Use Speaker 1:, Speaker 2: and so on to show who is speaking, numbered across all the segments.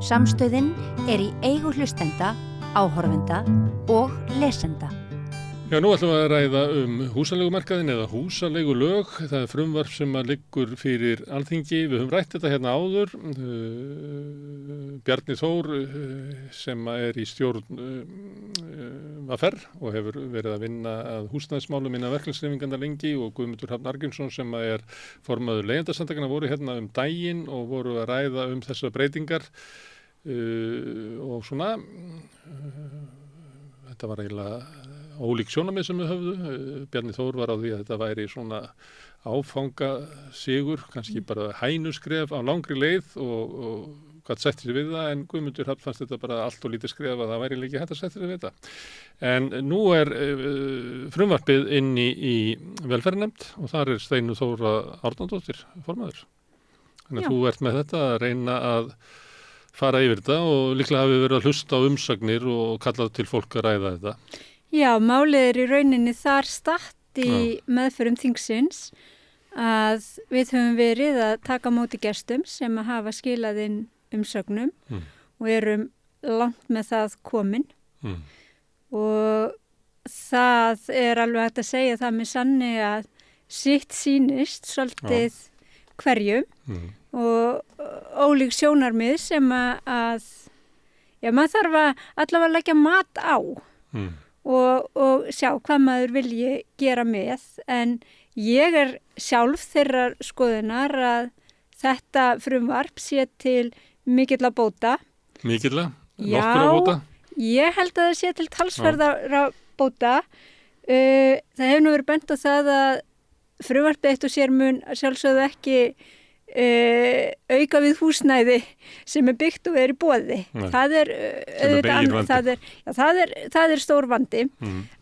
Speaker 1: Samstöðin í eigu hlustenda, áhorfenda og lesenda.
Speaker 2: Já, nú ætlum við að ræða húsaleigumarkaðinn eða húsaleigulög. Það frumvarp sem liggur fyrir Alþingi. Við höfum rætt þetta hérna áður. Bjarni Þór sem í stjórn VR og hefur verið að vinna að húsnæðismálum innan verkalýðshreyfinganna lengi og Guðmundur Hrafn Arngrímsson sem formaður leigjendasamtakanna voru hérna daginn og voru að ræða þessar breytingar og svona þetta var eiginlega ólík sjónarmið sem við höfðu. Bjarni Þór var á því að þetta væri svona áfangasigur, kannski bara hænuskref á langri leið og hvað setti sér við það, en Guðmundur Hrafn fannst þetta bara allt og lítið skref að það væri líka hægt að setja sér við þetta. En nú frumvarpið inni í velferðarnefnd og þar Steinunn Þóra Árnadóttir formaður. Þannig að þú ert með þetta að reyna að fara yfir þetta og líklega hafi verið að hlusta á umsagnir og kallað til fólk að ræða þetta.
Speaker 3: Já, málið í rauninni þar statt í meðförum þingsins að við höfum verið að taka á móti gestum sem að hafa skilað inn umsögnum og erum langt með það komin og það alveg hægt að segja það með sanni að sitt sýnist svolítið hverjum og ólík sjónarmið sem að maður þarf að allavega leggja mat á og sjá hvað maður vilji gera með, en ég sjálf þeirrar skoðunar að þetta frumvarp sé til mikilla bóta.
Speaker 2: Mikilla? Nokkura bóta?
Speaker 3: Ég held að það sé til talsverðara bóta. Það hefur nú verið bent á það að frumvarpið eitt og sér mun sjálfsögðu ekki auka við húsnæði sem byggt og í boði. Það er stór vandi.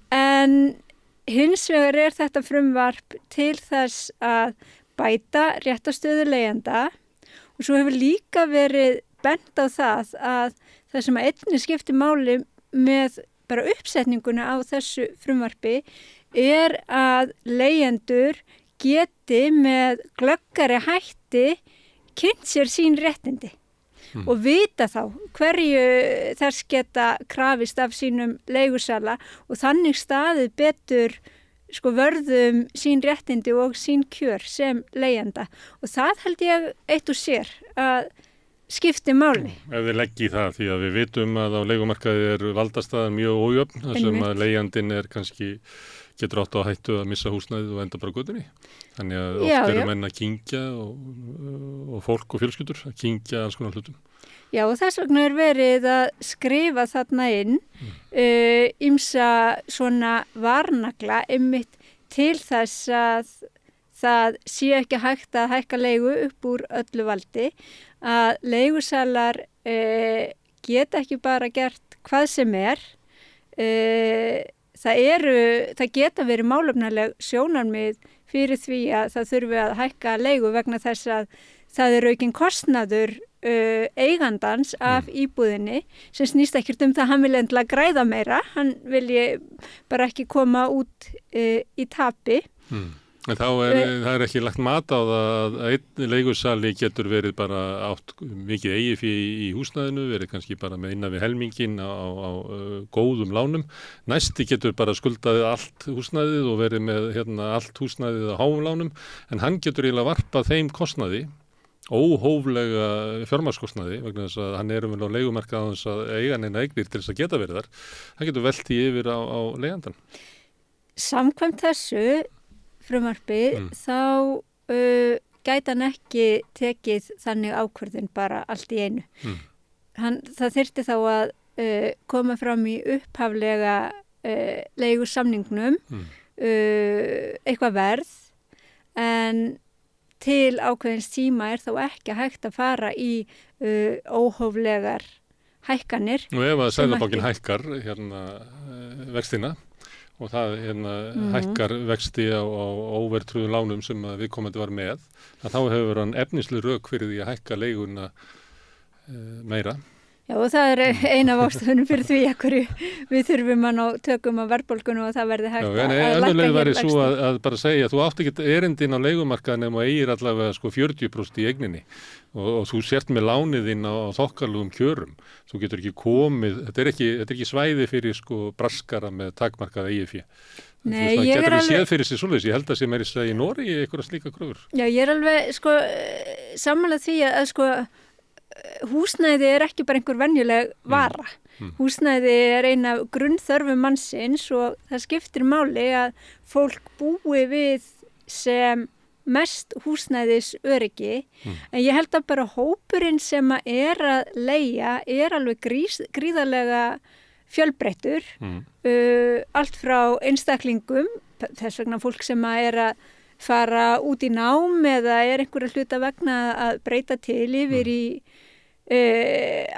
Speaker 3: En hins vegar þetta frumvarp til þess að bæta réttarstöðu leigjenda og svo hefur líka verið bent á það að það sem einnig skiptir máli með bara uppsetninguna á þessu frumvarpi að leigjendur geti með glöggari hætti kynnt sér sín réttindi og vita þá hverju þess geta krafist af sínum leigusala og þannig staðið betur vörðum sín réttindi og sín kjör sem leigjanda og það held ég eitt og sér að skipti máli.
Speaker 2: Ef við leggjum það, því að við vitum að á leigumarkaði valdastaðan mjög ójöfn, þar sem að leigjandinn kannski getur átt á hættu að missa húsnæðið og enda bara götunni. Þannig að oft eru menn að kyngja og fólk og fjölskyldur að kyngja alls konar hlutum.
Speaker 3: Já, og þess vegna verið að skrifa þarna inn ýmsa svona varnagla einmitt til þess að það sé ekki hægt að hækka leigu upp úr öllu valdi, að leigusalar geta ekki bara gert hvað sem það geta verið málefnaleg sjónarmið fyrir því að það þurfi að hækka leigu vegna þess að það aukinn kostnaður eigandans af íbúðinni sem snýst ekkert það hann vil endilega græða meira, hann vilji bara ekki koma út í tapi.
Speaker 2: En þá það ekki lagt mat á það að einn leigusali getur verið bara átt mikið eigið í húsnæðinu, verið kannski bara með innan við helmingin á góðum lánum. Næsti getur bara skuldaðið allt húsnæðið og verið með allt húsnæðið á háum lánum, en hann getur eiginlega varpað þeim kostnaði, óhóflega fjármagnskostnaði, vegna þess að hann vel á leigumarkaði þess að eiga neina eignir til þess að geta verið þar. Hann getur velt því yfir á leigandann.
Speaker 3: Samkvæmt þessu frumvarpi þá gæti hann ekki tekið þannig ákvörðun bara allt í einu. Það þyrfti þá að koma fram í upphaflega leigusamningnum eitthvað verð, en til ákveðins tíma þá ekki hægt að fara í óhóflegar hækkanir.
Speaker 2: Og ef að Seðlabankinn hækkar vextina og það hækkar vexti á óverðtryggðum lánum sem viðkomandi var með, að þá hefur hann efnisleg rök fyrir því að hækka leiguna meira.
Speaker 3: Já, og það er eina af ástæðunum fyrir því að við þurfum að ná tökum á verðbólgunu og það verði hægt að lækka hér
Speaker 2: önnur leið væri
Speaker 3: vexti.
Speaker 2: svo að bara segja, þú átt ekki erindin á leigumarkaðin og eigir allavega 40% í eigninni og þú sért með lánið þín á þokkalugum kjörum. Þú getur ekki komið, þetta er ekki svæði fyrir braskara með takmarkað eigið fé.
Speaker 3: Nei,
Speaker 2: þú
Speaker 3: ég er
Speaker 2: getur
Speaker 3: alveg...
Speaker 2: séð fyrir sér svoleiðis, ég held að sé meiri í Noregi einhverja slíka kröfur.
Speaker 3: Já, ég er alveg sammála því að húsnæði er ekki bara einhver venjuleg vara. Húsnæði er ein af grunnþörfum mannsins og það skiptir máli að fólk búi við sem mest húsnæðis öryggi. En ég held að bara hópurinn sem að leigja er alveg gríðarlega fjölbreyttur, allt frá einstaklingum, þess vegna fólk sem að fara út í nám eða einhverja hluta vegna að breyta til yfir í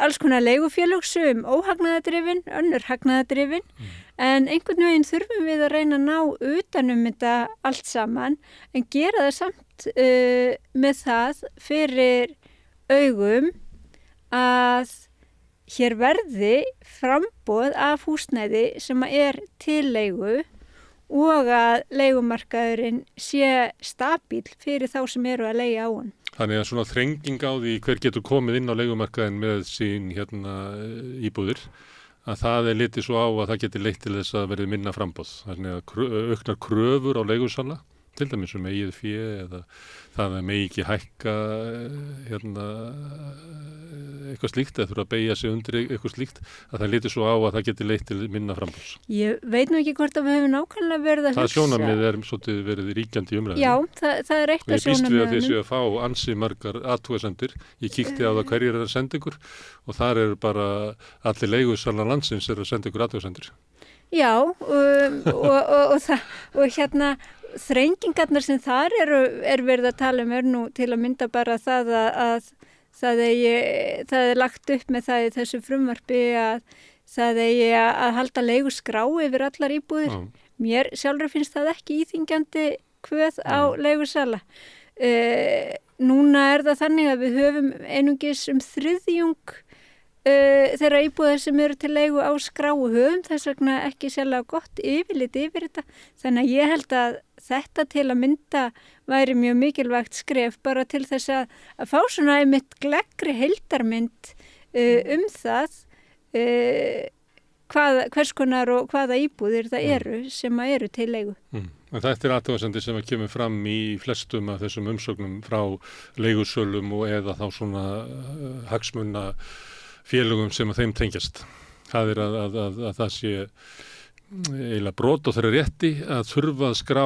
Speaker 3: alls konar leigufélög sem óhagnaðardrifin, önnur hagnaðardrifin, en einhvern veginn þurfum við að reyna að ná utanum þetta allt saman, en gera það samt með það fyrir augum að hér verði framboð af húsnæði sem til leigu og að leigumarkaðurinn sé stabíl fyrir þá sem eru að leigja á hann.
Speaker 2: Þannig að svona þrenging á því hver getur komið inn á leigumarkaðin með sín íbúðir, að það litið svo á að það geti leitt til þess að verði minna framboð. Þannig að auknar kröfur á leigusala, til dæmis eigið fé eða það megi ekki hækka eitthvað slíkt eða þurfa að beygja sig undir eitthvað slíkt, að það litið svo á að það geti leitt til minna framboðs. Ég
Speaker 3: veit nú ekki hvort að við höfum nákvæmlega verið að hugsa.
Speaker 2: Það sjónarmið svolítið verið ríkjandi umræðinu.
Speaker 3: Já, það eitt að sjónarmiðinu. Og
Speaker 2: ég býst við að þessu að fá ansi margar athugasemdir. Ég kíkti á það hverjir að senda ykkur og þar bara allir leigusalar landsins að senda ykkur athugasemdir.
Speaker 3: Já, og þrengingarnar sem þar verið að tala nú til að mynda bara það að það er lagt upp með það í þessu frumvarpi að það að halda leiguskrá yfir allar íbúðir. Mér sjálfur finnst það ekki íþyngjandi kvöð á leigusala. Núna það þannig að við höfum einungis þriðjung þeirra íbúðar sem eru til leigu á skrá og höfum þess vegna ekki sérlega gott yfirlit yfir þetta. Þannig að ég held að þetta til að mynda væri mjög mikilvægt skref bara til þess að fá svona einmitt gleggri heildarmynd það hvers konar og hvaða íbúðir það eru sem eru til leigu.
Speaker 2: Þetta athugasemdir sem kemur fram í flestum af þessum umsögnum frá leigusölum og eða þá svona hagsmuna félögum sem að þeim tengjast. Það að það sé eiginlega brot á þeirra rétti að þurfa að skrá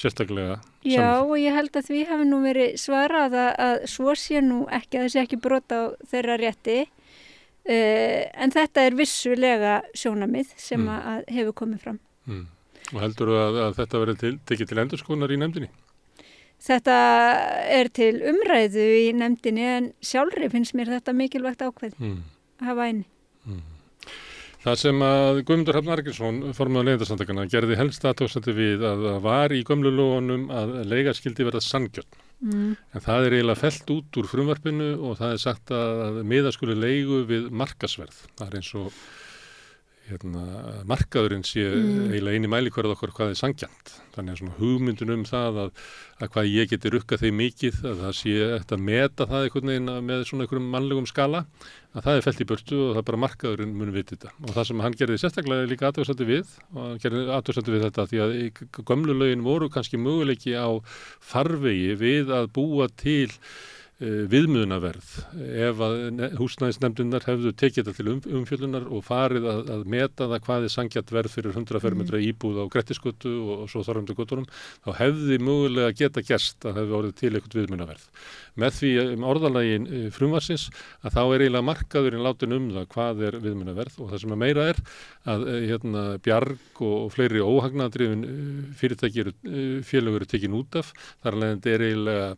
Speaker 2: sérstaklega.
Speaker 3: Já, og ég held að því hafi nú verið svarað að svo sé nú ekki, að það sé ekki brot á þeirra rétti, en þetta vissulega sjónarmið sem að hefur komið fram.
Speaker 2: Og heldur að þetta verið tekið til endurskoðunar í nefndinni?
Speaker 3: Þetta til umræðu í nefndinni en sjálfri finnst mér þetta mikilvægt ákveð að hafa inni.
Speaker 2: Það sem að Guðmundur Hrafn Arngrímsson, formaður Leigjendasamtakanna, gerði helst athugasemdir við að það var í gömlu lögunum að leiga skyldi verða sanngjörn. En það eiginlega fellt út úr frumvarpinu og það sagt að miða skuli leigu við markaðsverð. Það eins og markaðurinn sé eiginlega eini mælikvarði okkar hvað sanngjarnt. Þannig að svona hugmyndun það að hvað ég geti rukkað þeim mikið, að það sé eftir að meta það einhvern veginn með svona einhverjum mannlegum skala, að það fellt í burtu og það bara markaðurinn muni vita þetta. Og það sem hann gerði sérstaklega líka athugasemdir við, og gerði athugasemdir við þetta því að gömlu lögin voru kannski möguleiki á farvegi við að búa til viðmiðunarverð ef að húsnæðisnefndirnar hefðu tekið þetta til umfjöllunar og farið að meta það hvað sanngjarnt verð fyrir 100 fermetra íbúð á Grettisgötu og svo þarfandi götunum, þá hefði mögulega geta gerst að hefði orðið til eitthvað viðmiðunarverð. Með því orðalagin frumvarpsins að þá eiginlega markaðurinn látin það hvað viðmiðunarverð og það sem meira að Bjarg og fleiri óhagnaðardrifin fyrirtæki félög eru tekin út af, þar af leiðandi eiginlega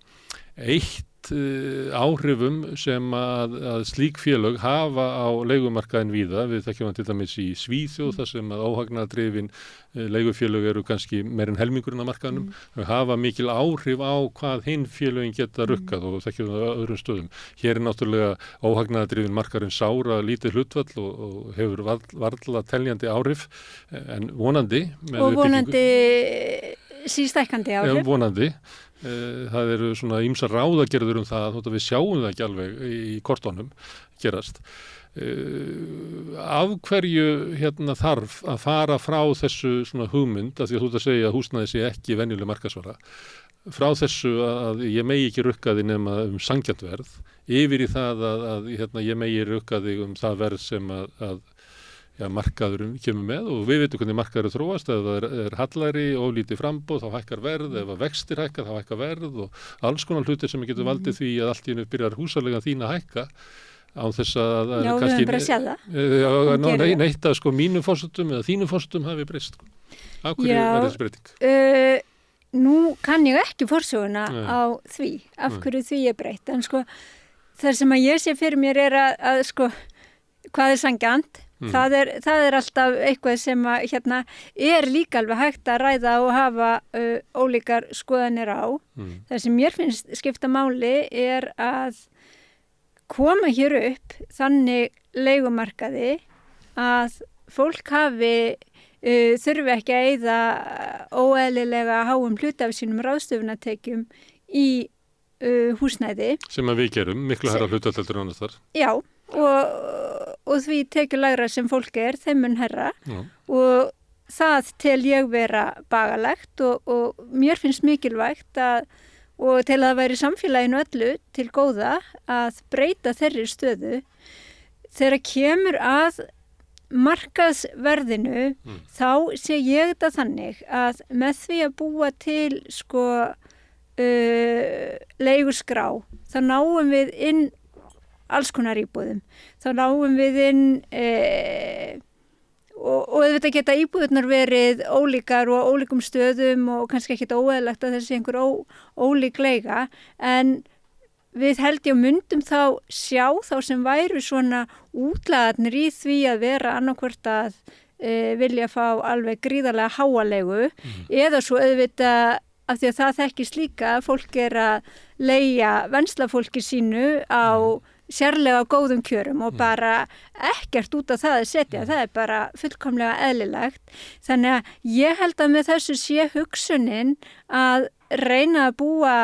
Speaker 2: eitt tengt áhrifum sem að slík félög hafa á leigumarkaðin víða. Við þekkjum það til dæmis í Svíþjóð þar sem að óhagnaðardrifin leigufélög eru kannski meir en helmingurinn á markaðnum. Þau hafa mikil áhrif á hvað hinn félögin geta rukkað og þekkjum það á öðrum stöðum. Hér er náttúrulega óhagnaðardrifin markaðurinn sára lítið hlutfall og hefur varla teljandi áhrif en vonandi
Speaker 3: og vonandi sístækkandi áhrif.
Speaker 2: Já, vonandi. Það eru svona ýmsar ráðagerður það, þótt að við sjáum það ekki alveg í kortunum gerast. Af hverju þarf að fara frá þessu svona hugmynd, af því að þú ert að segja að húsnæði sé ekki venjuleg markaðsvara, frá þessu að ég megi ekki rukka þig nema sanngjarnt verð, yfir í það að ég megi rukka þig það verð sem að markaðurinn kemur með og við veitum hvernig markaður þróast, ef það er hallari og lítið framboð þá hækkar verð, ef vextir hækka þá hækkar verð og alls konar hlutir sem getur valdið því að allt í einu byrjar húsaleigan þín að hækka á þess að
Speaker 3: já,
Speaker 2: kannski,
Speaker 3: við höfum bara að sjá það.
Speaker 2: Neitt að mínum forsendum eða þínum forsendum hafi breyst. Af hverju er þessi breyting?
Speaker 3: Nú kann ég ekki forsöguna á því, af hverju því er breytt, en það sem að ég sé fyrir mér er að hvað er sanngjarnt. Það er alltaf eitthvað sem að er líka alveg hægt að ræða og hafa ólíkar skoðanir á. Það sem mér finnst skipta máli er að koma hér upp þannig leigumarkaði að fólk þurfi ekki að eyða óeðlilega háum hluta af sínum ráðstöfunartekjum í húsnæði. Sem
Speaker 2: að við gerum, miklu herra hlutafjöldur annars þar.
Speaker 3: Já, og því tekjulægra sem fólk þeim mun herra og það tel ég vera bagalegt og mér finnst mikilvægt og til að það væri samfélaginu öllu til góða að breyta þeirri stöðu þegar kemur að markaðsverðinu þá sé ég þetta þannig að með því að búa til leiguskrá þá náum við inn alls konar íbúðum. Þá náum við inn og auðvitað geta íbúðurnar verið ólíkar og ólíkum stöðum og kannski ekkit óeðlegt að þessi einhver ólík leiga en við held ég myndum þá sjá þá sem væru svona útlagarnir í því að vera annarkvort að vilja fá alveg gríðarlega háalegu eða svo auðvitað af því að það þekkist líka að fólk að leigja venslafólki sínu á sérlega góðum kjörum og bara ekkert út af það að setja, það er bara fullkomlega eðlilegt. Þannig að ég held að með þessu sé hugsunin að reyna að búa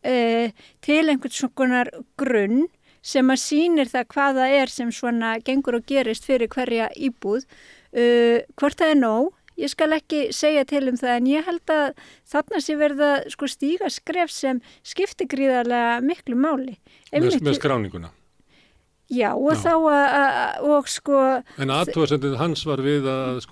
Speaker 3: til einhvern svona grunn sem að sýnir það hvað það er sem svona gengur og gerist fyrir hverja íbúð. Hvort það er nóg, ég skal ekki segja til það en ég held að þarna sé verða stíga skref sem skiptir gríðarlega miklu máli.
Speaker 2: Með skráninguna?
Speaker 3: Já, og þá
Speaker 2: En athugasemdin hans var við að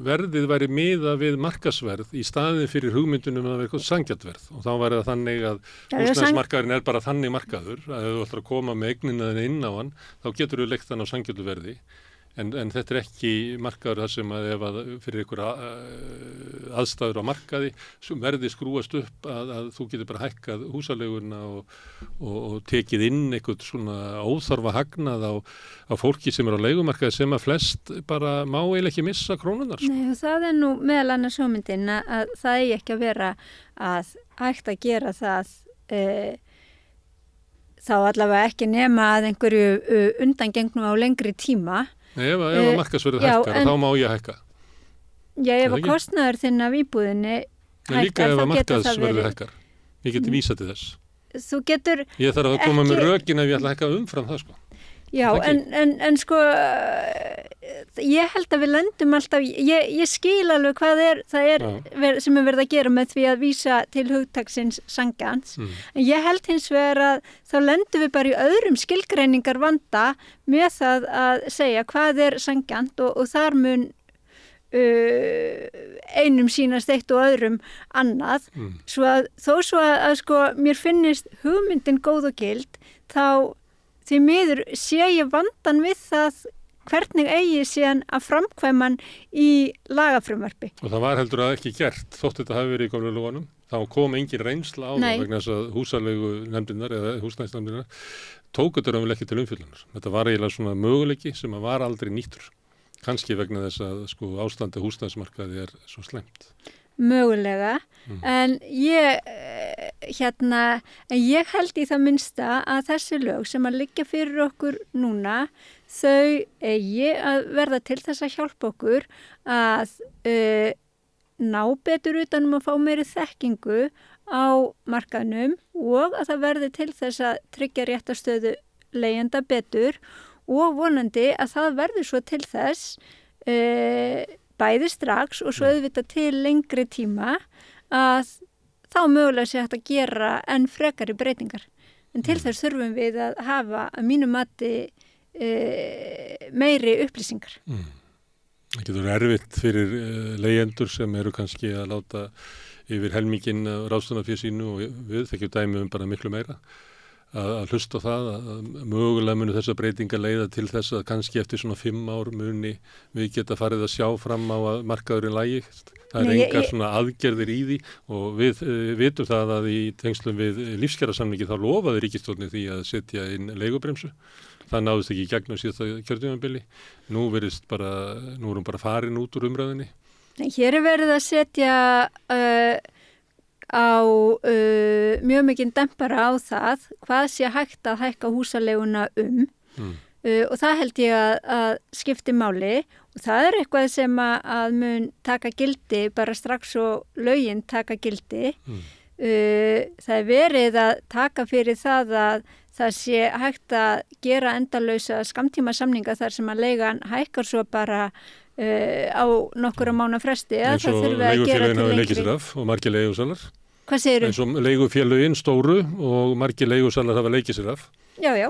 Speaker 2: verðið væri miðað við markaðsverð í staðin fyrir hugmyndunum að vera eitthvað sanngjarnt verð og þá væri það þannig að húsnæðismarkaðurinn er bara þannig markaður að ef þú ætlar að koma með eignina þína inn á hann þá getur þú leigt hann á sanngjarntu verði. En þetta er ekki markaður þar sem að ef að fyrir ykkur aðstæður á markaði verði skrúast upp að þú getur bara hækkað húsaleguna og tekið inn eitthvað svona óþarfa hagnað á fólki sem er á leigumarkaði sem að flest bara má eiginlega ekki missa krónunar.
Speaker 3: Nei, og það er nú meðal annars hugmyndin að það eigi ekki að vera að hægt að gera það þá allavega ekki nema að einhverju undangengnum á lengri tíma.
Speaker 2: Nei, ef að markaðsverðið hækkar, þá má ég hækka.
Speaker 3: Já, ef að kostnaður þinn af íbúðinni hækkar,
Speaker 2: líka ef að markaðsverðið hækkar. Ég geti vísað til þess.
Speaker 3: Þú getur
Speaker 2: ég þarf að koma með rökin ef ég ætla að hækka umfram það,
Speaker 3: Já, en ég held að við lendum alltaf, ég skil alveg hvað það er sem verið að gera með því að vísa til hugtaksins sanngjarns. En ég held hins vegar að þá lendum við bara í öðrum skilgreiningar vanda með það að segja hvað er sanngjarnt og þar mun einum sýnast eitt og öðrum annað. Þó að mér finnist hugmyndin góð og gild, þá því miður sé ég vandan við það hvernig eigi síðan að framkvæma hann í lagafrumvarpi.
Speaker 2: Og það var heldur að ekki gert, þótt þetta hafi verið í gömlu lögunum. Þá kom engin reynsla á það vegna þess að húsalegu nefndirnar eða húsnæðisnefndirnar tóku þetta raunverulega ekki til umfjöllunar. Þetta var eiginlega svona möguleiki sem var aldrei nýttur. Kannski vegna þess að ástandi húsnæðismarkaði svo slæmt.
Speaker 3: Mögulega, en ég held í það minnsta að þessi lög sem að liggja fyrir okkur núna, þau eigi að verða til þess að hjálpa okkur að ná betur utanum að fá meiri þekkingu á markaðnum og að það verði til þess að tryggja réttarstöðu leigjenda betur og vonandi að það verður svo til þess bæði strax og svo auðvitað til lengri tíma að þá mögulega sé hægt að gera enn frekari breytingar. En til þess þurfum við að hafa að mínu mati meiri upplýsingar.
Speaker 2: Það getur erfitt fyrir leigjendur sem eru kannski að láta yfir helminginn ráðstöfunarfé sínu og við þekkjum dæmi bara miklu meira. Að hlusta á það að mögulega muni þessa breytinga leiða til þess að kannski eftir svona 5 ár muni við geta farið að sjá fram á að markaðurinn lægi. Það engar svona aðgerðir í því og við vitum það að í tengslum við lífskjarasamningi þá lofaði ríkisstjórnin því að setja inn leigubremsu. Það náðist ekki í gegnum síðasta kjörtímabili. Nú erum bara farin út úr umræðinni.
Speaker 3: Hér verið að setja á mjög mikinn dempara á það hvað sé hægt að hækka húsaleguna og það held ég að skipti máli og það eitthvað sem að mun taka gildi bara strax og lögin taka gildi. Það verið að taka fyrir það að það sé hægt að gera endalausa skammtíma samninga þar sem að leigan hækkar svo bara á nokkura mánaða fresti.
Speaker 2: Eins og leigufélögin hafa leikið sér af og margir leigusalar.
Speaker 3: Hvað segirðu?
Speaker 2: Eins og leigufélögin stóru og margir leigusalar hafa leikið sér af.
Speaker 3: Já.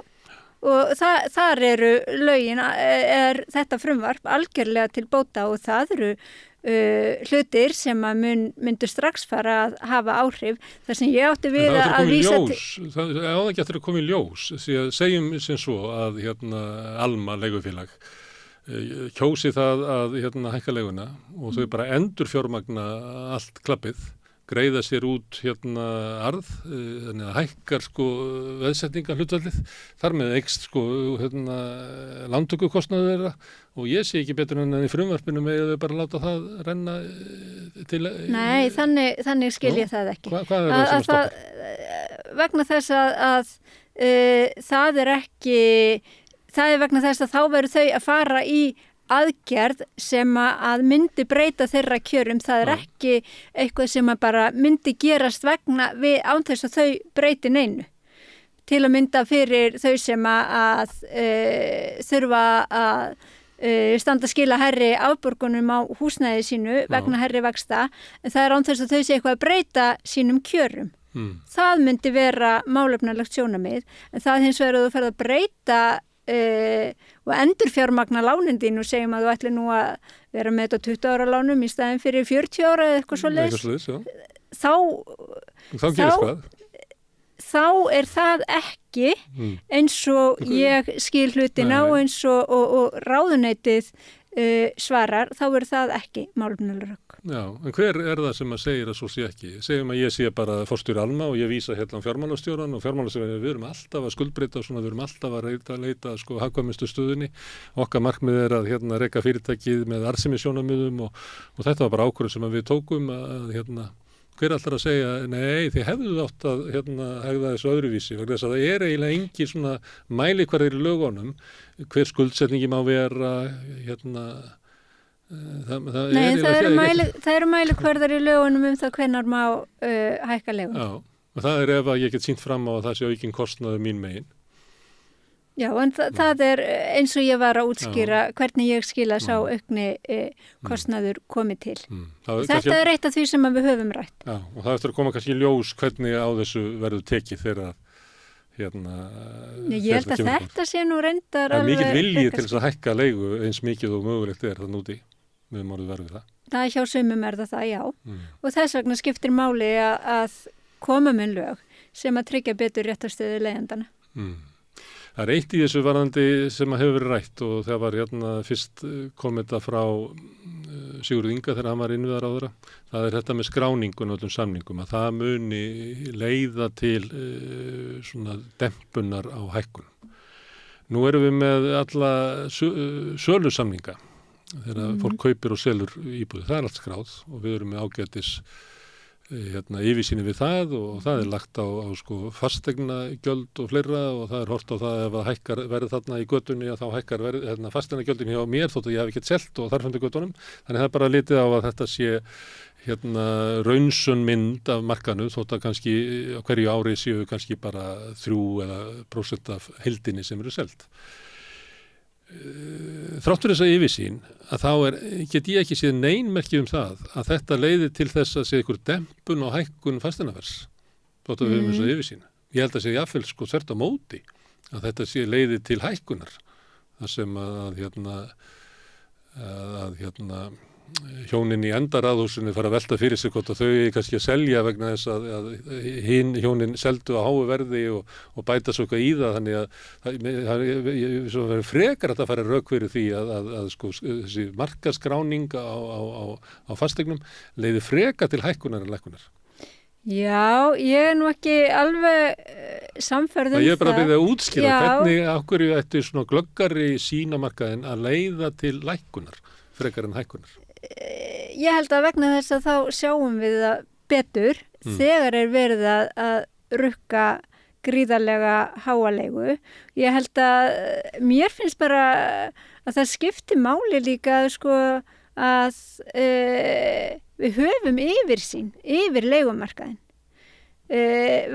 Speaker 3: Og þar eru lögin, þetta frumvarp algjörlega til bóta og það eru hlutir sem að myndu strax fara að hafa áhrif. Það sem ég átti við að vísa til.
Speaker 2: Það ekki eftir að koma í ljós. Segjum sem svo að Alma leigufélag kjósi það að hækka leiguna og þau bara endur fjármagna allt klappið, greiða sér út arð, þannig að hækkar veðsetninga hlutvallið, þar með eykst lántökukostnaður þeirra og ég sé ekki betur en í frumvarpinu með að þau bara láta það renna til...
Speaker 3: Nei, þannig skil ég það ekki.
Speaker 2: Hvað er það sem að stoppa?
Speaker 3: Vegna þess að það er ekki... Það er vegna þess að þá veru þau að fara í aðgerð sem að myndi breyta þeirra kjörum. Það er ekki eitthvað sem að bara myndi gerast vegna við án þess að þau breyti neinu. Til að mynda fyrir þau sem að þurfa að standa skila herri afborgunum á húsnæði sínu vegna herri vaxta. En það er án þess að þau sé eitthvað að breyta sínum kjörum. Það myndi vera málefnalegt sjónarmið. En það hins vegar að þú ferð að breyta og endur fjármagna lánin þín og segjum að þú ætli nú að vera með þetta 20 ára lánum í staðin fyrir 40 ára eða eitthvað svoleiðis, þá er það ekki eins og ég skil hlutina og eins og ráðuneytið svarar, þá er það ekki málefnaleg rök.
Speaker 2: Já, en hver er það sem að segir að svo sé ekki? Segjum að ég sé bara forstjóri Alma og ég vísa fjármálastjóran og fjármálastjóran, við erum alltaf að skuldbreyta og við erum alltaf að leita hagkvæmustu stöðunni. Okkar markmið er að reka fyrirtækið með arðsemisjónarmiðum og þetta var bara ákvörðun sem við tókum að hver ætlar að segja, nei, þið hefðu átt að hegða þessu öðruvísi, vegna þess að það er eiginlega engin svona mælikvarðir í lögunum, hver skuldsetningi má vera,
Speaker 3: það eru mælikvarðar í lögunum það hvenær má hækka leigun.
Speaker 2: Já, og það er ef að ég get sýnt fram á að það sé aukinn kostnaður mín megin.
Speaker 3: Já, en það er eins og ég var að útskýra hvernig ég skila sá aukni kostnaður komið til. Þetta er eitt af því sem við höfum rætt.
Speaker 2: Já, og það eftir að koma kannski í ljós hvernig á þessu verður tekið þegar
Speaker 3: ég held að þetta sé nú reyndar
Speaker 2: alveg... Það er mikill vilji til þess að hækka leigu eins mikið og mögulegt er það núti. Við erum orðið verið það.
Speaker 3: Það hjá sumum er það, já. Og þess vegna skiptir máli að koma með lög sem að tryggja betur réttarstöðu leigjandana.
Speaker 2: Það er eitt í þessu varðandi sem að hefur verið rætt og það var fyrst kom þetta frá Sigurður Inga þegar hann var innviðaráðherra. Það er þetta með skráningun og öllum samningum að það muni leiða til svona dempunar á hækkun. Nú erum við með alla sölusamninga þegar fólk kaupir og selur íbúðir. Það er allt skráð og við erum með ágætis yfirsýni við það og það er lagt á sko fasteignagjöld og fleira og það er hort á það ef að hækkar verð þarna í götunni að þá hækkar verð fasteignagjöldin hjá mér þótt að ég hef ekki selt og þarfandi götunum. Þannig það er bara litið á að þetta sé raunsun mynd af markanum þótt að kannski á hverju ári séu kannski bara 3% af heildinni sem eru selt. Þráttur þessa yfirsýn að þá get ég ekki séð neinmerki það að þetta leiði til þess að sé einhver dempun og hækkun fasteignavers þótt að við höfum þessa yfirsýn. Ég held að sé jafnvel sko þvert á móti að þetta sé leiði til hækkunar þar sem að hjónin í endaraðhúsinu fara að velta fyrir sig hvort að þau kannski að selja vegna þess að hjónin seldu á háu verði og bæta svo eitthvað í það þannig að það verður frekar að það fara rök fyrir því að sko þessi markaskráning á fasteignum leiði frekar til hækkunar en lækkunar.
Speaker 3: Já, ég er nú ekki alveg samferð það. Ég
Speaker 2: er bara að byrja að útskýra hvernig af hverju ætti svona glöggari sýn á markaðinn að leiða til lækkunar frekar en hækkunar.
Speaker 3: Ég held að vegna þess að þá sjáum við það betur þegar er verið að rukka gríðarlega háaleigu. Ég held að mér finnst bara að það skipti máli líka sko að við höfum yfirsýn yfir leigumarkaðinn.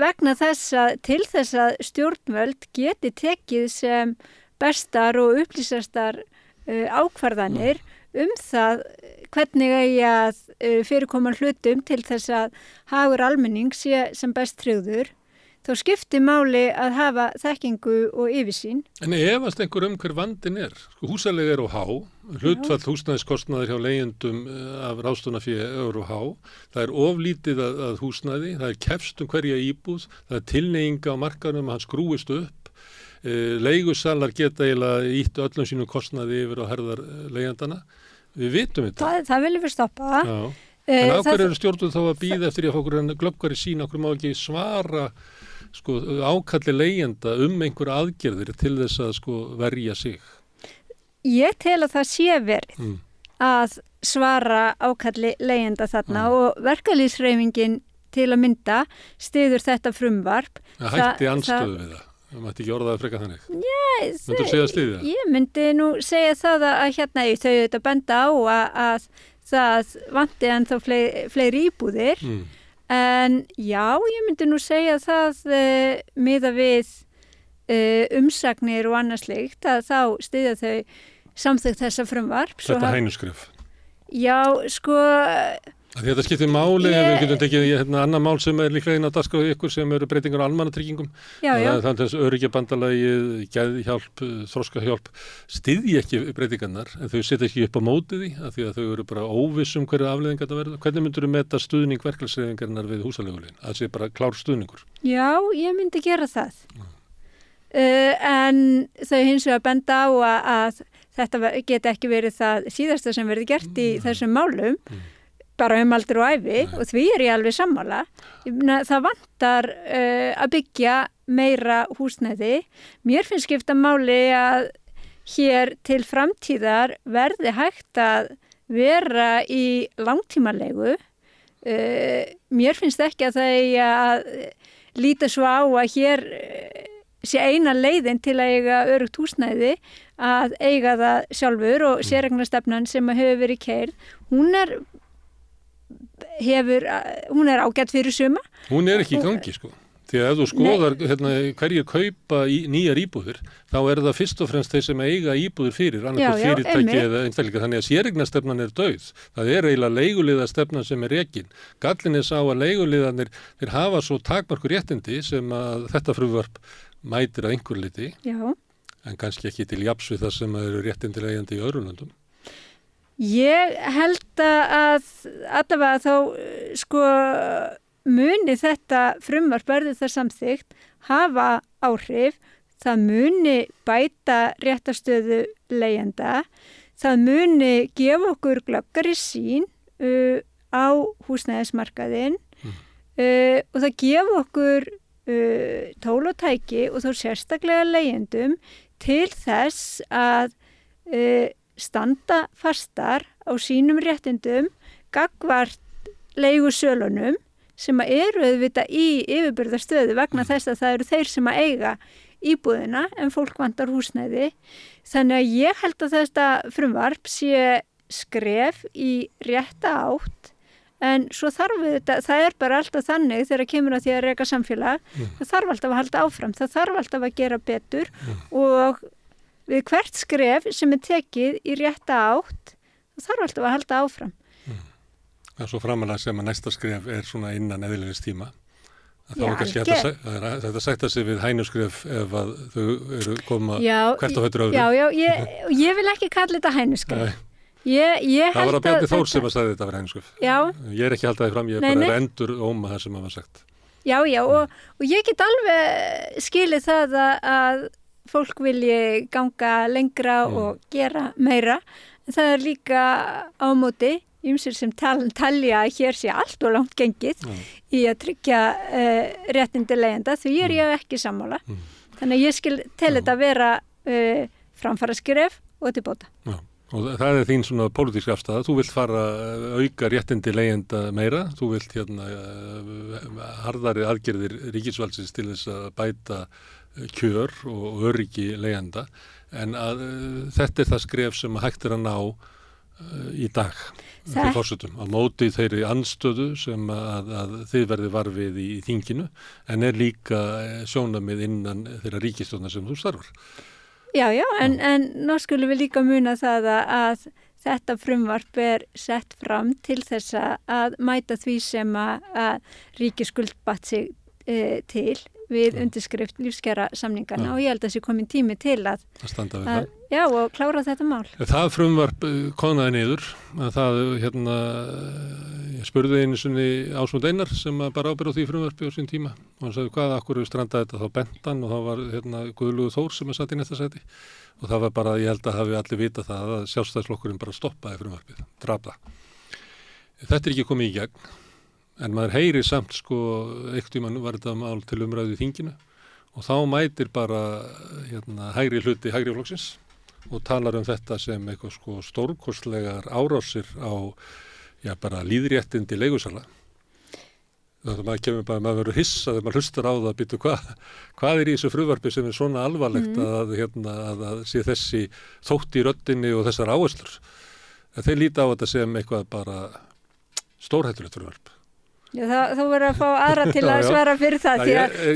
Speaker 3: Vegna þess að til þess að stjórnvöld geti tekið sem bestar og upplýsastar ákvarðanir það hvernig eigi að fyrirkoma hlutum til þess að hagur almenning sé sem best tryggður, þá skiptir máli að hafa þekkingu og yfirsýn.
Speaker 2: En efast einhver hver vandinn er. Sko, húsaleiga er á há, hlutfall húsnæðiskostnaðir hjá leigjendum af ráðstöfunarfé er á há, það er oflítið að húsnæði, það er kefst hverja íbúð, það er tilneyinga á markaðnum að hann skrúist upp, leigusalar geta eiginlega ítt öllum sínum kostnaði yfir á herðar leigjandana. Við vitum þetta.
Speaker 3: Það viljum við stoppa.
Speaker 2: Já. En á hverju eru stjórnvöld þá að bíða eftir að fá okkur glöggari sín, okkur má ekki svara sko, ákalli leigjenda einhver aðgerðir til þess að sko, verja sig?
Speaker 3: Ég tel að það sé verið að svara ákalli leigjenda þarna og verkalýðshreyfingin til að mynda styður þetta frumvarp.
Speaker 2: Það hætti andstöðu við það. Það mætti ekki orðað að freka þannig. Myndur segja að styðja?
Speaker 3: Ég myndi nú segja það að þau auðvitað benda á að það vanti ennþá fleiri íbúðir. En já, ég myndi nú segja það miða við umsagnir og annað slíkt að þá styðja þau samþykkt þessa frumvarp.
Speaker 2: Þetta hænuskref.
Speaker 3: Já, sko...
Speaker 2: Þetta skiptir máli, ef við getum tekið annað mál sem er líklega inn á dagskrá ykkur sem eru breytingar á almannatryggingum. Það er þess öryggjabandalagið, geðhjálp, þroskahjálp, styðji ekki breytingarnar en þau setja ekki upp á móti því af því að þau eru bara óviss hverju afleiðing þetta verður. Hvernig myndur þú meta stuðning verkalýðshreyfingarinnar við húsaleigulögin? Það sé bara klár stuðningur. Já,
Speaker 3: ég myndi gera það. En þau hins vegar benda á að þetta geti ekki verið það síðasta sem verði gert í þessum málum. Bara aldur og ævi og því er ég alveg sammála. Það vantar að byggja meira húsnæði. Mér finnst skipta máli að hér til framtíðar verði hægt að vera í langtímaleigu. Mér finnst ekki að það eigi að líta svo á að hér sé eina leiðin til að eiga öruggt húsnæði að eiga það sjálfur og séreignarstefnan sem hefur verið keyrð. Hún er ágætt fyrir suma.
Speaker 2: Hún er ekki í gangi sko. Því að ef þú skoðar hverjir kaupa nýjar íbúðir, þá er það fyrst og fremst þeir sem eiga íbúðir fyrir, annarkvæmt fyrirtæki eða einstaklinga, þannig að séreignarstefnan er dauð. Það er eiginlega leiguliðastefnan sem er rekin. Gallinn er sá að leiguliðarnir, þeir hafa svo takmarkur réttindi sem að þetta frumvarp mætir að einhver liti, en kannski ekki til jafns við það sem eru réttindi leigjandi í öðrum löndum.
Speaker 3: Ég held að allavega þá sko muni þetta frumvarp verði það samþykkt hafa áhrif það muni bæta réttarstöðu leigjenda, það muni gefa okkur glöggari sýn á húsnæðismarkaðinn og það gefa okkur tól og tæki og þó sérstaklega leigjendum til þess að standa fastar á sínum réttindum gagnvart leigusölunum sem eru auðvitað í yfirburðarstöðu vegna þess að það eru þeir sem að eiga íbúðina en fólk vantar húsnæði. Þannig að ég held að þetta frumvarp sé skref í rétta átt en svo þarf þetta, það er bara alltaf þannig þegar kemur að því að reka samfélag, það þarf alltaf að halda áfram, það þarf alltaf að gera betur og við hvert skref sem er tekið í rétta átt, það þarf alltaf að halda áfram.
Speaker 2: Það er svo framalega sem að næsta skref er svona innan eðlilegs tíma. Þá er kannski hægt að sætta sig við hænuskref ef að þau eru koma hvert á fætur öðru.
Speaker 3: Já, ég vil ekki kalla þetta hænuskref.
Speaker 2: Það var að Bjarni Þór sem að sagði þetta var hænuskref.
Speaker 3: Já.
Speaker 2: Ég er ekki haldið því fram, ég er bara endur óma það sem að var sagt.
Speaker 3: Já, og ég get alveg skilið það að fólk vilji ganga lengra og gera meira. En það er líka á móti ýmsir sem talja að hér sé allt og langt gengið í að tryggja réttindi leigjenda, því er ég ekki sammála. Þannig að ég tel þetta vera framfaraskref og til bóta.
Speaker 2: Já, og það er þín svona pólitísk afstaða. Þú vilt fara auka réttindi leigjenda meira, þú vilt harðari aðgerðir ríkisvaldsins til þess að bæta kjör og öryggi leigjenda, en þetta er það skref sem hægt er að ná í dag fyrir forsetum á móti þeirri andstöðu sem að þið verði varfið í þinginu en er líka sjónarmið innan þeirra ríkisstjórnar sem þú starfar.
Speaker 3: Já, en nú skulum við líka muna það að þetta frumvarp er sett fram til þess að mæta því sem að ríkiskuld batt sig til við undirskrift lífskjara samningana og ég held að þessi komin tími til að
Speaker 2: standa við það.
Speaker 3: Já, og klára þetta mál.
Speaker 2: Það frumvarp konaði niður að það, ég spurði einu sinni Ásmund Einar sem bara ábyrgði á því frumvarpi á sín tíma og hann sagði hvað, akkur strandaði þetta þá bentan og þá var Guðlaugur Þór sem satt í næsta sæti og það var bara, ég held að hafi allir vita það að Sjálfstæðisflokkurinn bara stoppaði frumvarpið, drap það. Þetta er ekki komið í gegn. En maður heyrir samt einhvern tímann var þetta mál til umræðu í þinginu og þá mætir bara hægri hluti hægri flokksins og talar þetta sem eitthvað stórkostlegar árásir á bara líðréttindi leigusala. Þannig að maður verður hissa þegar maður hlustar á það að býta hvað er í þessu frumvarpi sem er svona alvarlegt að sé þessi þótt í röddinni og þessar áherslur. Þeir líta á þetta sem eitthvað bara stórhættulegt frumvarp.
Speaker 3: Já, þá verður að fá aðra til að svara fyrir það,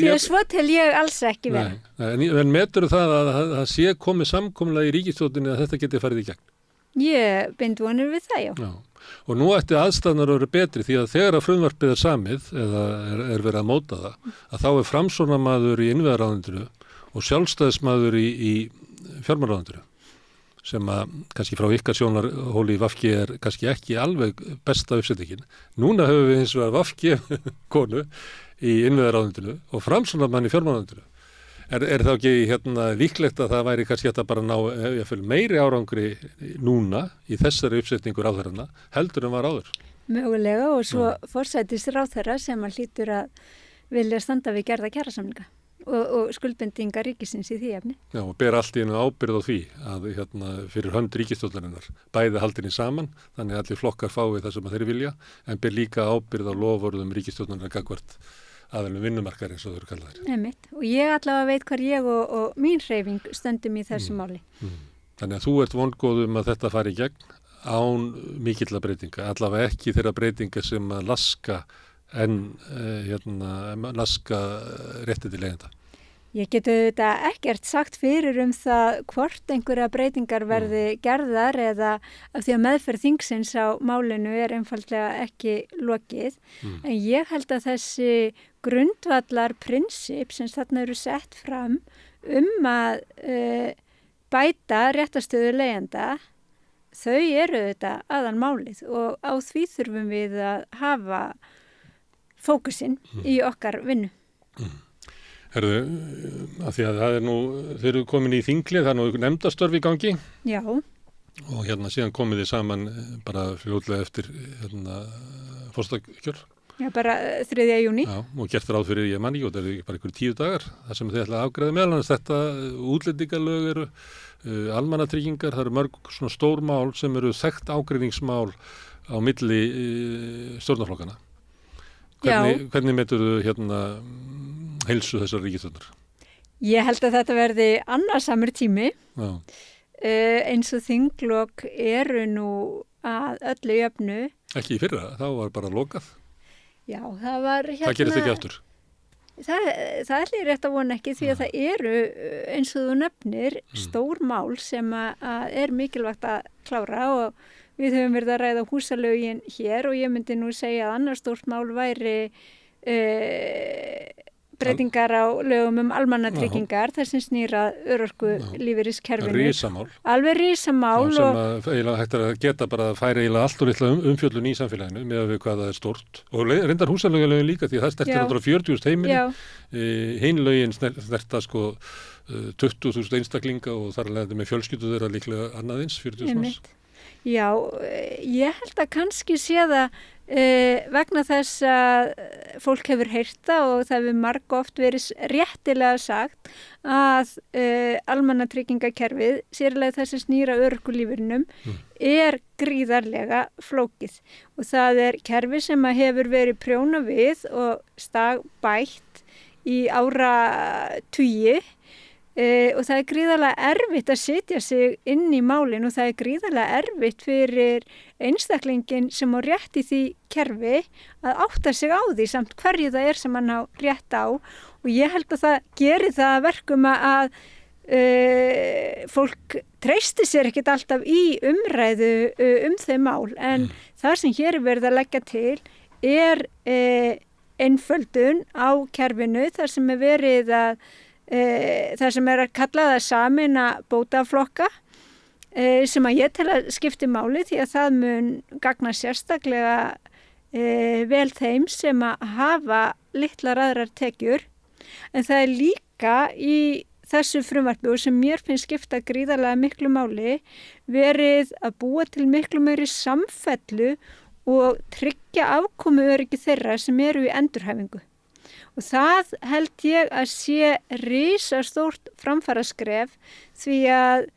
Speaker 3: því að svo tel ég alls ekki vera.
Speaker 2: En metur það að það sé komið samkomulega í ríkisstjórninni að þetta geti farið í gegn?
Speaker 3: Ég bind vonir við það, já.
Speaker 2: Og nú ætti aðstæðnar að vera betri því að þegar að frumvarpið er samið, eða er verið að móta það, að þá er framsóknarmaður í innviðaráðuneytinu og sjálfstæðismaður í fjármálaráðuneytinu. Sem að kannski frá ykkar sjónarhóli í VG er kannski ekki alveg besta uppsettingin. Núna höfum við hins vegar VG konu í innviðaráðuneytinu og framsóknarmann í fjármálaráðuneytinu. Er þá ekki líklegt að það væri kannski að bara ná meiri árangri núna í þessari uppsetningu ráðherrana heldur en var áður?
Speaker 3: Mögulega og svo forsætis ráðherra sem að hlýtur að vilja standa við gerða kjarasamninga. Og skuldbendingar ríkisins í því efni. Já, og ber allt í einu ábyrgð á því að fyrir hönd ríkisstjórnarinnar bæði haldinni saman, þannig að allir flokkar fái það sem þeir vilja, en ber líka ábyrgð á loforðum ríkisstjórnarinnar gagnvart aðalum vinnumarkar eins og þau eru kallaðir. Einmitt, og ég allavega veit hvar ég og mín hreyfing stöndum í þessu máli. Þannig að þú ert vongóð að þetta fari í gegn án mikilla breytinga, allavega ekki þeirra breytinga sem að laska réttindi leigjenda. Ég geti þetta ekkert sagt fyrir það hvort einhverja breytingar verði gerðar eða af því að meðferð þingsins á málinu er einfaldlega ekki lokið. En ég held að þessi grundvallar prinsip sem þarna eru sett fram að bæta réttarstöðu leigjenda, þau eru þetta aðal málið og á því þurfum við að hafa fókusinn í okkar vinnu.
Speaker 2: Herðu, af því að það nú, þeir eru komin í þinglið, það nú nefndastörf í gangi
Speaker 3: Já.
Speaker 2: og síðan komið þið saman bara fljótlega eftir forstakjör.
Speaker 3: Já, bara 3. júní.
Speaker 2: Já, og gert ráð fyrir ég manni og það eru bara ykkur 10 dagar þar sem þið ætla að afgreiða meðal annars þetta útlendingalög eru, almannatryggingar, það eru mörg svona stór mál sem eru þekkt ágreiningsmál á milli stjórnarflokkana. Hvernig meturðu heilsu þessar ríkisstjórnar?
Speaker 3: Ég held að þetta verði annarsamur tími.
Speaker 2: Já.
Speaker 3: Eins og þinglok eru nú að öllu jöfnu.
Speaker 2: Ekki í fyrra, þá var bara lokað.
Speaker 3: Já, það var
Speaker 2: Það gerist ekki aftur.
Speaker 3: Það ætli ég rétt að vona ekki því að það eru, eins og þú nefnir, stór mál sem að er mikilvægt að klára og við höfum verið að ræða húsalögin hér og ég myndi nú segja að annars stórt mál væri breytingar á lögum almannatryggingar þar sem snýra örorku lífeyriskerfinu.
Speaker 2: Risamál.
Speaker 3: Alveg risamál.
Speaker 2: Sem að eiginlega hægt að geta bara að færa eiginlega allt og litla umfjöllun í samfélaginu með að við hvað það er stort. Og reyndar húsalögin líka því að það stertir 140.000 heimili. Hinn lögin snerta 20.000 einstaklinga og þar leðandi með fjölskyldu þeirra líklega annaðins 40.000 manns.
Speaker 3: Já, ég held að kannski sé það vegna þess að fólk hefur heyrt það og það hefur margoft verið réttilega sagt að almannatryggingakerfið, sérlega þessi snýra örorkulífeyrinum, er gríðarlega flókið og það er kerfi sem að hefur verið prjóna við og stagbætt í áratugi. Og það er gríðarlega erfitt að setja sig inn í málin og það er gríðarlega erfitt fyrir einstaklingin sem á rétt í því kerfi að átta sig á því samt hverju það er sem hann á rétt á og ég held að það gerir það verkum að fólk treysti sér ekkert alltaf í umræðu þau mál en það sem hér er verið að leggja til er einföldun á kerfinu þar sem er verið að það sem er að kalla það sameina bótaflokka sem að ég tel að skipti máli því að það mun gagna sérstaklega vel þeim sem að hafa litlar aðrar tekjur en það er líka í þessu frumvarpi og sem mér finnst skipta gríðarlega miklu máli verið að búa til miklu meiri samfellu og tryggja afkomu öryggi þeirra sem eru í endurhæfingu. Og það held ég að sé risastórt framfaraskref því að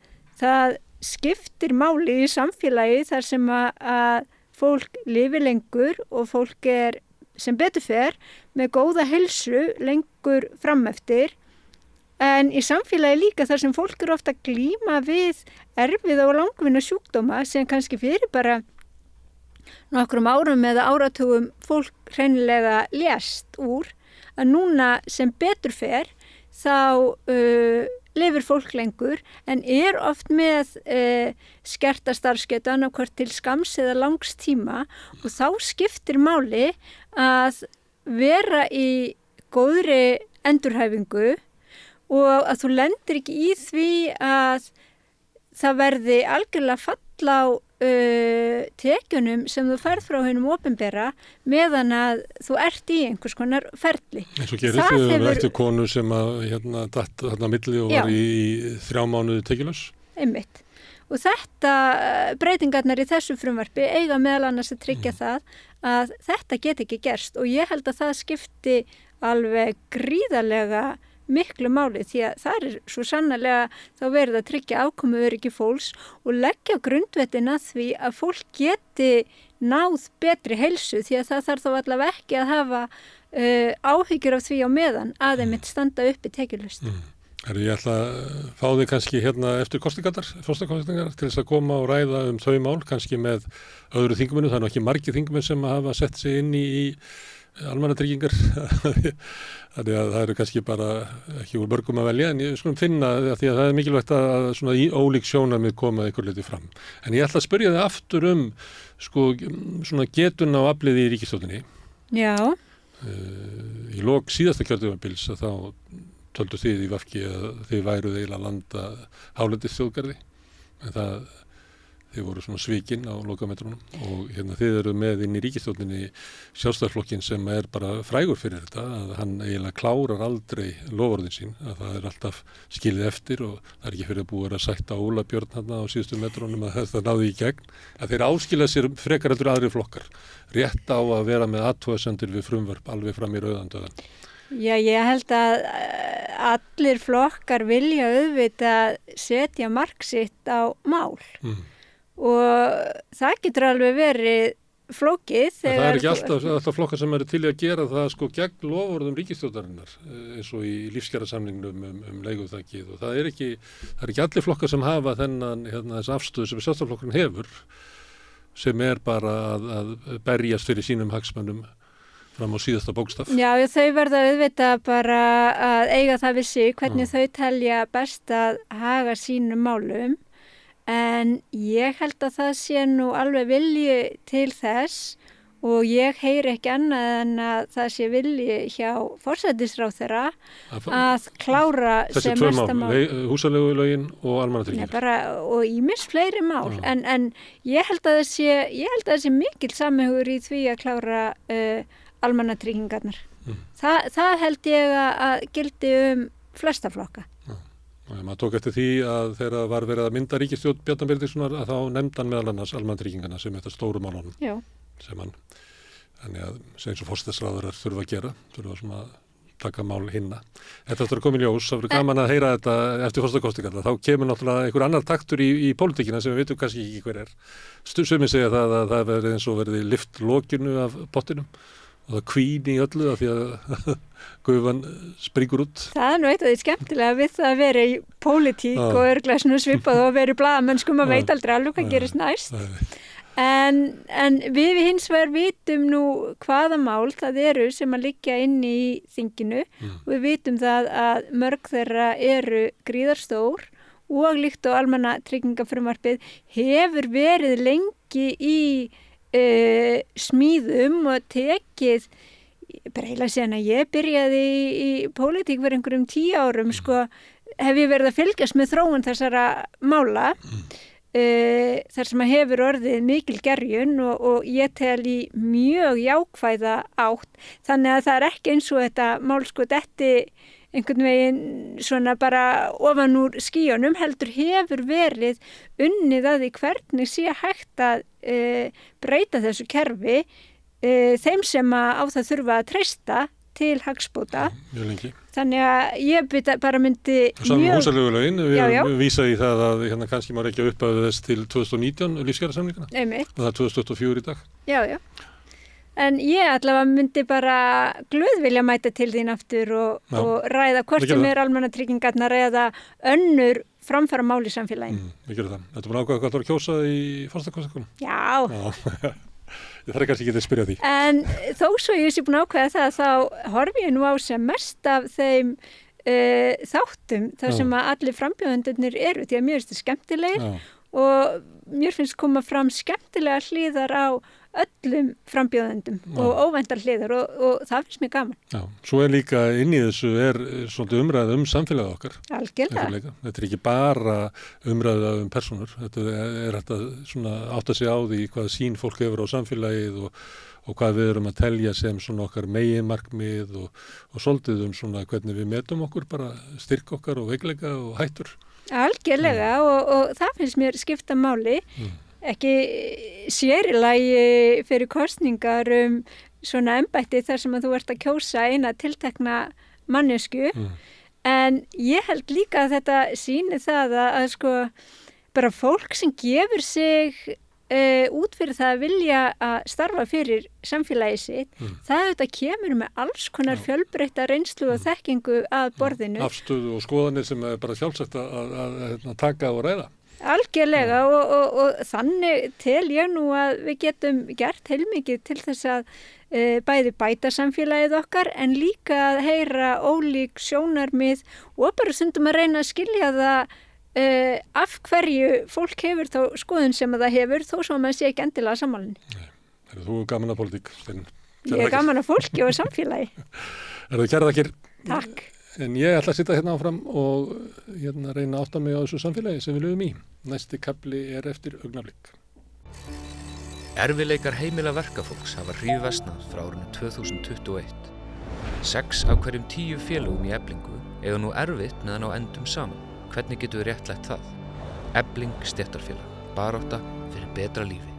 Speaker 3: það skiptir máli í samfélagi þar sem að fólk lifi lengur og fólk er sem betur fer með góða heilsu lengur frameftir en í samfélagi líka þar sem fólk eru ofta að glíma við erfiða og langvinna sjúkdóma sem kannski fyrir bara nokkrum árum eða áratugum fólk hreinlega lést úr að núna sem betur fer þá lifir fólk lengur en er oft með skerta starfsgetu annarkvort til skamms eða langs tíma og þá skiptir máli að vera í góðri endurhæfingu og að þú lendir ekki í því að það verði algjörlega falla á tekjunum sem þú færð frá hinum opinbera meðan að þú ert í einhvers konar ferli.
Speaker 2: Eins og gerist þið eftir konu sem að datt þarna milli og var í 3 mánuði tekjulaus?
Speaker 3: Einmitt. Og þetta breytingarnar í þessu frumvarpi eiga meðal annars að tryggja það að þetta get ekki gerst og ég held að það skipti alveg gríðarlega miklu máli því að það er svo sannarlega þá verið að tryggja afkomu öryggi fólks og leggja grundvöllin að því að fólk geti náð betri heilsu því að það þarf þá allavega ekki að hafa áhyggjur af því á meðan að þeim mitt standa uppi tekjulaust.
Speaker 2: Ég ætla að fá þig kannski eftir kostakostingar til þess að koma og ræða þau mál kannski með öðru þingmennu, það er nú ekki margir þingmenn sem hafa sett sig inn í almannatryggingar þannig að það eru kannski bara ekki úr mörgum að velja en ég skulum finna því að það er mikilvægt að svona í ólík sjónarmið koma einhver hluti fram. En ég ætla að spyrja þig aftur svona getun á aflið í ríkisstjórninni.
Speaker 3: Já.
Speaker 2: Í lok síðasta kjörtímabils að þá töldu þið í VG að þið væruð eiginlega að landa hálendisþjóðgarði en það Þið voru svona svikin á lokametrunum og hérna þið eru með inn í ríkisstjórninni Sjálfstæðisflokkinn sem bara frægur fyrir þetta, að hann eiginlega klárar aldrei loforðin sín, að það alltaf skilið eftir og það ekki fyrir að búið að sætta Óla Björn hann á síðustu metrunum að þetta náði í gegn, að þeir áskilja sér frekar heldur aðrir flokkar, rétt á að vera með athugasemdir við frumvarp alveg fram í rauðandöðan.
Speaker 3: Já, ég held að allir flokkar vilja auðvitað setja mark sitt á mál. Og það getur alveg verið flókið.
Speaker 2: Það er ekki alltaf flokkar sem eru til í að gera það gegn loforðum ríkisstjórnarinnar eins og í lífskjarasamningnum leiguþakið og það er ekki allir flokkar sem hafa þessa afstöðu sem Sjálfstæðisflokkurinn hefur sem bara að berjast fyrir sínum hagsmunum fram á síðasta bókstaf. Já,
Speaker 3: þau verða auðvitað bara að eiga það við sig hvernig þau telja best að haga sínum málum. En ég held að það sé nú alveg vilji til þess og ég heyri ekki annað en að það sé vilji hjá forsætisráðherra að klára sem mesta mál.
Speaker 2: Þessi 2 mál, húsaleigulögin og almannatryggingar.
Speaker 3: Og ýmis fleiri mál. En ég held að það sé mikil samhugur í því að klára almannatryggingarnar. Það held ég að gildi flesta flokka.
Speaker 2: Maður tók eftir því að þegar var verið að mynda ríkisstjórn Bjarna Benediktssonar að þá nefndi hann meðal annars almannatryggingana sem þetta stóru málunum.
Speaker 3: Já.
Speaker 2: Þannig að sem eins og forsætisráðherrar þurfa að gera, þurfa svona að taka mál hinna. Þetta eftir að koma í ljós, það verður gaman að heyra þetta eftir forsetakosningarnar. Þá kemur náttúrulega einhver annar taktur í pólitíkina sem við vitum kannski ekki hver er. Sumir segja að það verði eins og verði lyft lokinu af pottinum og það hvíni í öllu af því að gufan springur út.
Speaker 3: Það er nú eitt af því skemmtilega við það að vera í pólitík og örugglega svona svipað og að vera í blaðamennsku, maður veit aldrei alveg hvað gerist næst. En við hins vegar vitum nú hvaða mál það eru sem að liggja inni í þinginu og við vitum það að mörg þeirra eru gríðarstór og líkt á almannatryggingafrumvarpið hefur verið lengi í smíðum og tekið bara heila síðan að ég byrjaði í pólitík fyrir einhverjum 10 árum hef ég verið að fylgjast með þróun þessara mála þar sem að hefur orðið mikil gerjun og ég tel í mjög jákvæða átt þannig að það er ekki eins og þetta mál detti einhvern veginn svona bara ofan úr skýjunum heldur hefur verið unnið að því hvernig sé hægt að breyta þessu kerfi þeim sem á það þurfa að treysta til hagsbóta.
Speaker 2: Mjög lengi.
Speaker 3: Þannig að ég bara myndi
Speaker 2: mjög... Húsaleigulögin, við vísaði í það að hérna kannski maður ekki að upphafa þess til 2019 lífskjarasamningana.
Speaker 3: Einmitt.
Speaker 2: Og það er 2024 í dag.
Speaker 3: Já. En ég allavega myndi bara glöð vilja mæta til þín aftur og ræða hvort sem almannatryggingarnar eða önnur framfara mál í samfélaginu.
Speaker 2: Við gerum það. Þetta er bara ákveða hvað þú er að kjósa í forsetakosningunum?
Speaker 3: Já.
Speaker 2: Ég þarf kannski ekki að spyrja því.
Speaker 3: En þó svo ég sé búin að ákveða það þá horfi ég nú á sem mest af þeim þáttum þar sem að allir frambjóðendurnir eru því að mér finnst það skemmtilegir og mér finnst koma fram skemmtilega hliðar á öllum frambjóðendum og óvæntar hliðar og það finnst mér gaman. Já,
Speaker 2: svo líka inn í þessu svolítið umræða samfélagið okkar.
Speaker 3: Algjörlega.
Speaker 2: Þetta er ekki bara umræða persónur. Þetta hægt að svona átta sig á því hvað sýn fólk hefur á samfélagið og hvað við erum að telja sem svona okkar meginmarkmið og svolítið svona hvernig við metum okkur, bara styrk okkar og veikleika og hættur.
Speaker 3: Algjörlega og það finnst mér skipta máli. Ekki sér í lagi fyrir kosningar svona embætti þar sem að þú ert að kjósa eina tiltekna mannesku en ég held líka að þetta sýni það að bara fólk sem gefur sig út fyrir það að vilja að starfa fyrir samfélagi sitt það auðvitað kemur með alls konar fjölbreytta reynslu og þekkingu að borðinu.
Speaker 2: Afstöðu og skoðanir sem bara sjálfsagt að taka og ræða.
Speaker 3: Algjörlega og þannig tel ég nú að við getum gert heilmikið til þess að bæði bæta samfélagið okkar en líka að heyra ólík sjónarmið og bara stundum að reyna að skilja það af hverju fólk hefur þá skoðun sem að það hefur þó sem að maður sé ekki endilega sammálinni.
Speaker 2: Þú er gaman að pólitík, Steinunn.
Speaker 3: Ég er gaman að fólki og samfélagi.
Speaker 2: Kærar þakkir.
Speaker 3: Takk.
Speaker 2: En ég ætla að sitja hérna áfram og reyna að átta mig á þessu samfélagi sem við lifum í. Næsti kafli er eftir augnablik.
Speaker 4: Erfiðleikar heimila verkafólks hafa hríðversnað frá árinu 2021. 6 af hverjum 10 félögum í Eflingu eiga nú erfitt meðan á endum saman. Hvernig getum við réttlætt það? Efling stéttarfélag. Barátta fyrir betra lífi.